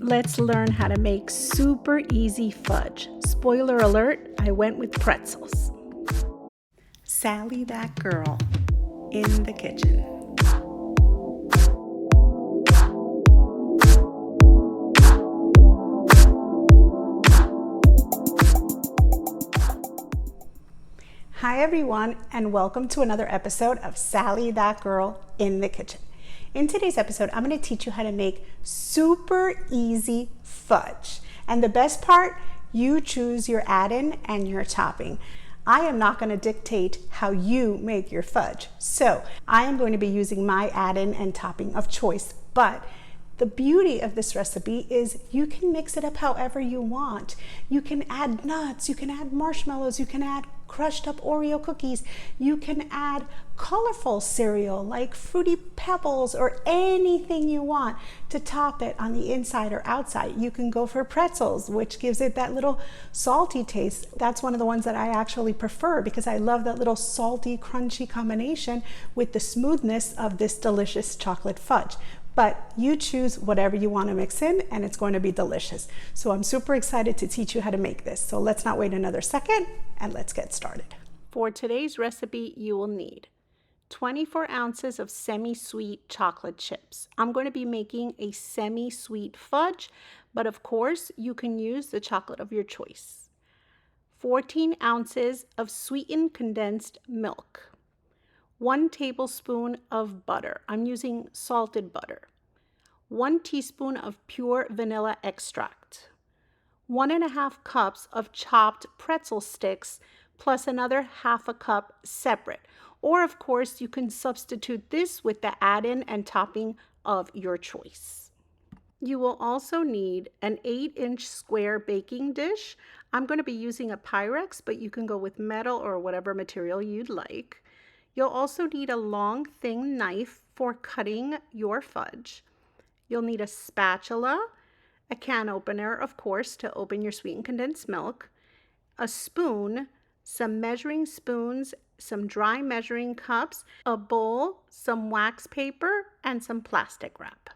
Let's learn how to make super easy fudge. Spoiler alert, I went with pretzels. Sally that girl in the kitchen. Hi everyone, and welcome to another episode of Sally that girl in the kitchen. In today's episode, I'm going to teach you how to make super easy fudge. And the best part, you choose your add-in and your topping. I am not going to dictate how you make your fudge. So I am going to be using my add-in and topping of choice. But the beauty of this recipe is you can mix it up however you want. You can add nuts, you can add marshmallows, you can add crushed up Oreo cookies, you can add colorful cereal like Fruity Pebbles or anything you want to top it on the inside or outside. You can go for pretzels, which gives it that little salty taste. That's one of the ones that I actually prefer because I love that little salty, crunchy combination with the smoothness of this delicious chocolate fudge. But you choose whatever you want to mix in and it's going to be delicious. So I'm super excited to teach you how to make this. So let's not wait another second and let's get started. For today's recipe, you will need 24 ounces of semi-sweet chocolate chips. I'm going to be making a semi-sweet fudge, but of course you can use the chocolate of your choice. 14 ounces of sweetened condensed milk. 1 tablespoon of butter. I'm using salted butter. 1 teaspoon of pure vanilla extract. 1.5 cups of chopped pretzel sticks, plus another 1/2 cup separate. Or of course, you can substitute this with the add-in and topping of your choice. You will also need an 8-inch square baking dish. I'm going to be using a Pyrex, but you can go with metal or whatever material you'd like. You'll also need a long, thin knife for cutting your fudge. You'll need a spatula, a can opener, of course, to open your sweetened condensed milk, a spoon, some measuring spoons, some dry measuring cups, a bowl, some wax paper, and some plastic wrap.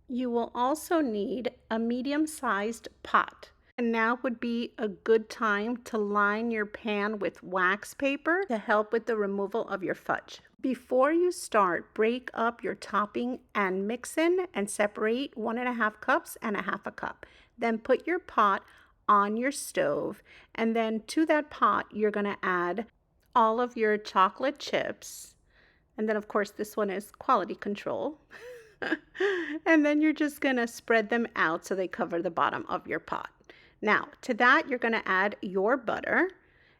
You will also need a medium-sized pot. And now would be a good time to line your pan with wax paper to help with the removal of your fudge. Before you start, break up your topping and mix in and separate 1.5 cups and 1/2 cup. Then put your pot on your stove, and then to that pot you're going to add all of your chocolate chips. And then of course this one is quality control. And then you're just going to spread them out so they cover the bottom of your pot. Now, to that, you're going to add your butter,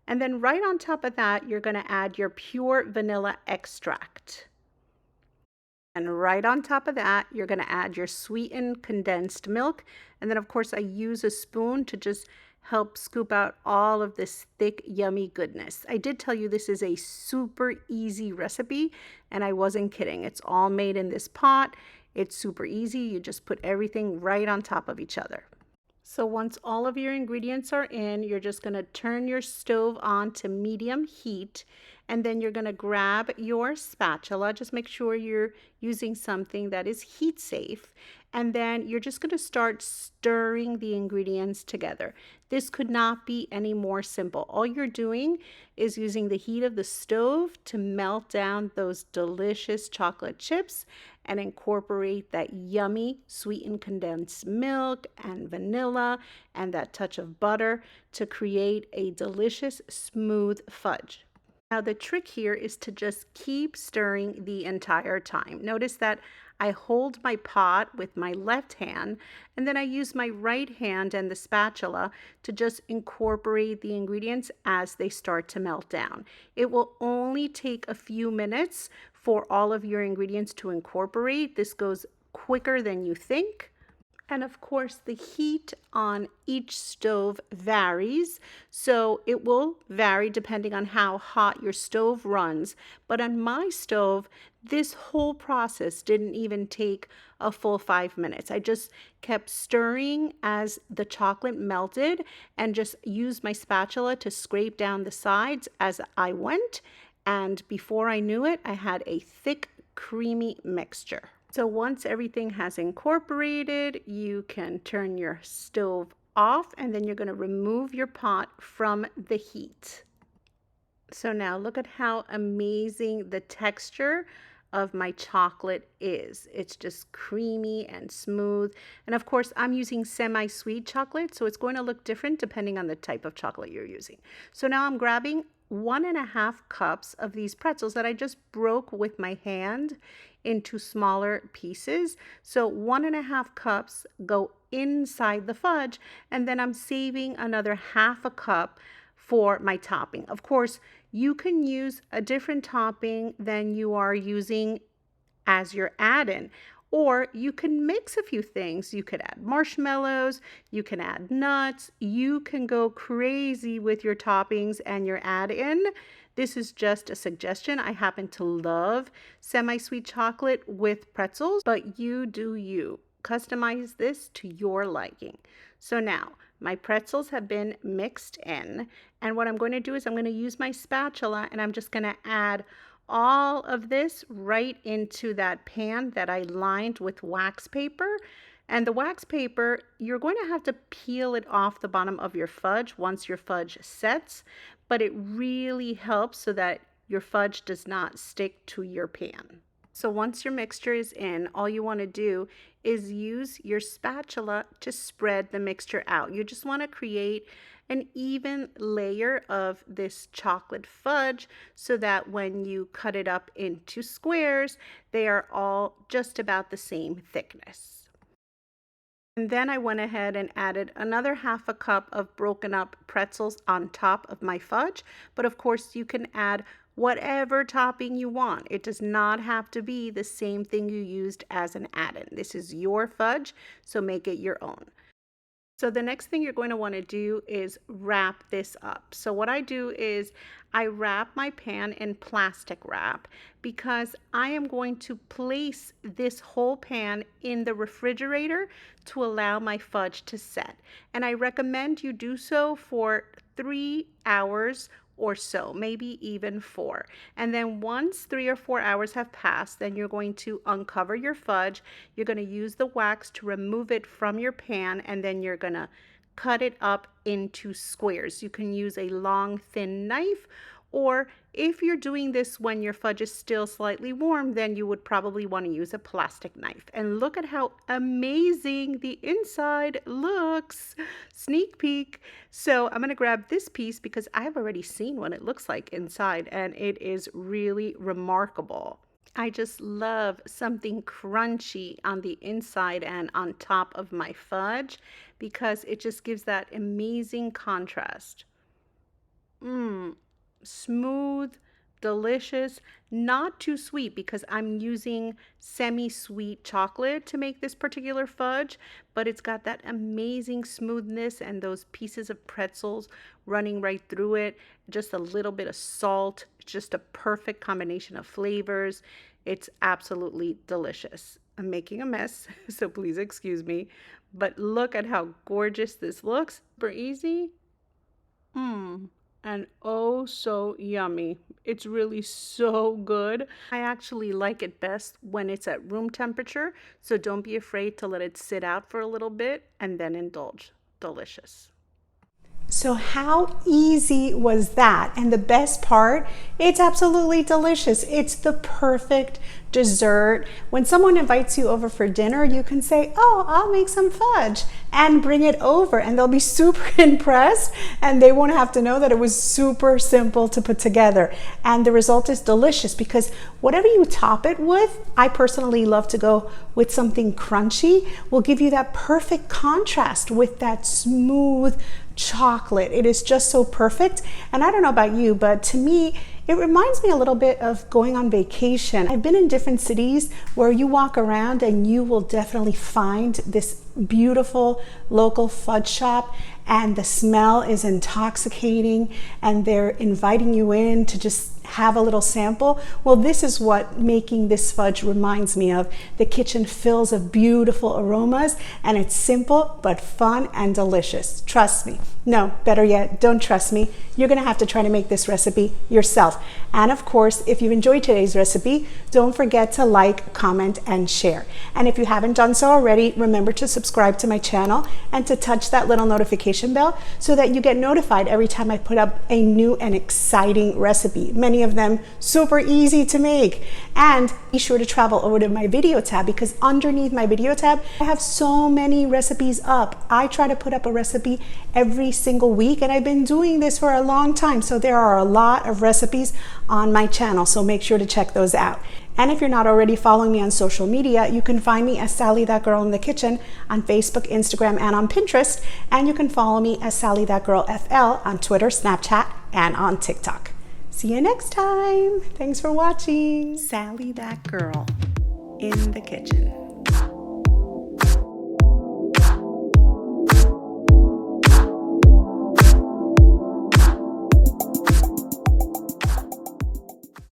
and then right on top of that, you're going to add your pure vanilla extract. And right on top of that, you're going to add your sweetened condensed milk, and then of course, I use a spoon to just help scoop out all of this thick, yummy goodness. I did tell you this is a super easy recipe, and I wasn't kidding. It's all made in this pot. It's super easy. You just put everything right on top of each other. So once all of your ingredients are in, you're just going to turn your stove on to medium heat, and then you're going to grab your spatula. Just make sure you're using something that is heat safe, and then you're just going to start stirring the ingredients together. This could not be any more simple. All you're doing is using the heat of the stove to melt down those delicious chocolate chips and incorporate that yummy sweetened condensed milk and vanilla and that touch of butter to create a delicious smooth fudge. Now the trick here is to just keep stirring the entire time. Notice that I hold my pot with my left hand, and then I use my right hand and the spatula to just incorporate the ingredients as they start to melt down. It will only take a few minutes for all of your ingredients to incorporate. This goes quicker than you think. And of course, the heat on each stove varies, so it will vary depending on how hot your stove runs. But on my stove, this whole process didn't even take a full 5 minutes. I just kept stirring as the chocolate melted and just used my spatula to scrape down the sides as I went. And before I knew it, I had a thick, creamy mixture. So once everything has incorporated, you can turn your stove off, and then you're going to remove your pot from the heat. So now look at how amazing the texture of my chocolate is. It's just creamy and smooth. And of course, I'm using semi-sweet chocolate, so it's going to look different depending on the type of chocolate you're using. So now I'm grabbing 1.5 cups of these pretzels that I just broke with my hand into smaller pieces. So 1.5 cups go inside the fudge, and then I'm saving another 1/2 cup for my topping. Of course, you can use a different topping than you are using as your add-in, or you can mix a few things. You could add marshmallows, you can add nuts, you can go crazy with your toppings and your add-in. This is just a suggestion. I happen to love semi-sweet chocolate with pretzels, but you do you. Customize this to your liking. So now my pretzels have been mixed in, and what I'm going to do is I'm going to use my spatula, and I'm just going to add all of this right into that pan that I lined with wax paper. And the wax paper, you're going to have to peel it off the bottom of your fudge once your fudge sets, but it really helps so that your fudge does not stick to your pan. So once your mixture is in, all you want to do is use your spatula to spread the mixture out. You just want to create an even layer of this chocolate fudge so that when you cut it up into squares, they are all just about the same thickness. And then I went ahead and added another 1/2 cup of broken up pretzels on top of my fudge. But of course, you can add whatever topping you want. It does not have to be the same thing you used as an add-in. This is your fudge, so make it your own. So the next thing you're going to want to do is wrap this up. So what I do is I wrap my pan in plastic wrap because I am going to place this whole pan in the refrigerator to allow my fudge to set. And I recommend you do so for 3 hours or so, maybe even 4. And then once 3 or 4 hours have passed, then you're going to uncover your fudge. You're going to use the wax to remove it from your pan, and then you're going to cut it up into squares. You can use a long, thin knife, or if you're doing this when your fudge is still slightly warm, then you would probably want to use a plastic knife. And look at how amazing the inside looks. Sneak peek. So I'm going to grab this piece because I've already seen what it looks like inside, and it is really remarkable. I just love something crunchy on the inside and on top of my fudge because it just gives that amazing contrast. Smooth, delicious, not too sweet because I'm using semi-sweet chocolate to make this particular fudge, but it's got that amazing smoothness and those pieces of pretzels running right through it. Just a little bit of salt, just a perfect combination of flavors. It's absolutely delicious. I'm making a mess, so please excuse me, but look at how gorgeous this looks. Super easy. And oh so yummy. It's really so good. I actually like it best when it's at room temperature, so don't be afraid to let it sit out for a little bit and then indulge. Delicious. So how easy was that? And the best part, it's absolutely delicious. It's the perfect dessert. When someone invites you over for dinner, you can say, oh, I'll make some fudge and bring it over, and they'll be super impressed, and they won't have to know that it was super simple to put together. And the result is delicious because whatever you top it with, I personally love to go with something crunchy, will give you that perfect contrast with that smooth chocolate. It is just so perfect. And I don't know about you, but to me, it reminds me a little bit of going on vacation. I've been in different cities where you walk around and you will definitely find this beautiful local fudge shop and the smell is intoxicating and they're inviting you in to just have a little sample. Well, this is what making this fudge reminds me of. The kitchen fills of beautiful aromas and it's simple but fun and delicious. Trust me. No, better yet, don't trust me. You're gonna have to try to make this recipe yourself. And of course, if you've enjoyed today's recipe, don't forget to like, comment, and share. And if you haven't done so already, remember to subscribe to my channel and to touch that little notification bell so that you get notified every time I put up a new and exciting recipe. Many of them super easy to make. And be sure to travel over to my video tab because underneath my video tab, I have so many recipes up. I try to put up a recipe every single week and I've been doing this for a long time. So there are a lot of recipes on my channel. So make sure to check those out. And if you're not already following me on social media, you can find me as Sally That Girl in the Kitchen on Facebook, Instagram, and on Pinterest. And you can follow me as Sally That Girl FL on Twitter, Snapchat, and on TikTok. See you next time. Thanks for watching. Sally That Girl in the Kitchen.